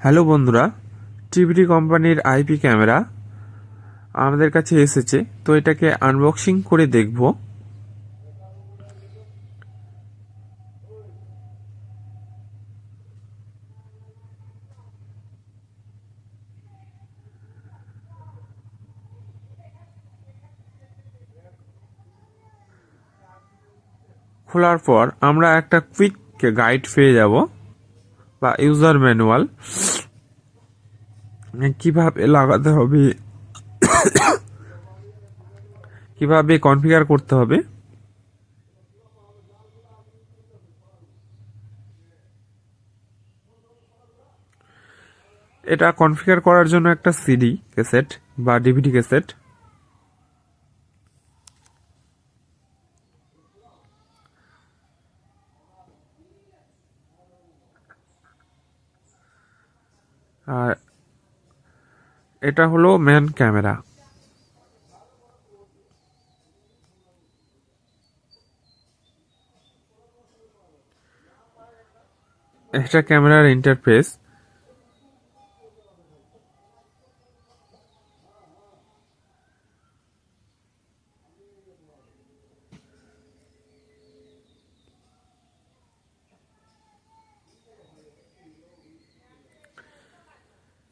Hello বন্ধুরা, টিভিটি কোম্পানির IP camera আমাদের কাছে এসেছে। তো এটাকে আনবক্সিং করে দেখব। খোলার পর আমরা একটা কুইক গাইড পেয়ে যাব বা ইউজার ম্যানুয়াল, কিভাবে লাগাতে হবে, কিভাবে কনফিগার করতে হবে। এটা কনফিগার করার জন্য একটা সিডি ক্যাসেট বা ডিভিডি ক্যাসেট, আর এটা হলো মেন ক্যামেরা। এটা ক্যামেরার ইন্টারফেস।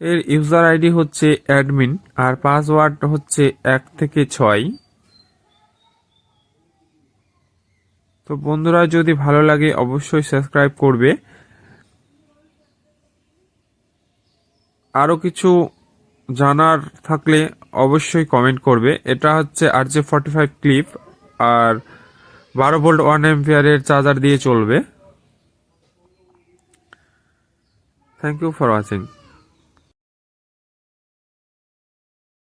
এর ইউজার আইডি হচ্ছে অ্যাডমিন আর পাসওয়ার্ড হচ্ছে 1 থেকে 6। তো বন্ধুরা, যদি ভালো লাগে অবশ্যই সাবস্ক্রাইব করবে। আরও কিছু জানার থাকলে অবশ্যই কমেন্ট করবে। এটা হচ্ছে RJ45 ক্লিপ আর 12 ভোল্ট 1 অ্যাম্পিয়ারের চার্জার দিয়ে চলবে। Thank you for watching.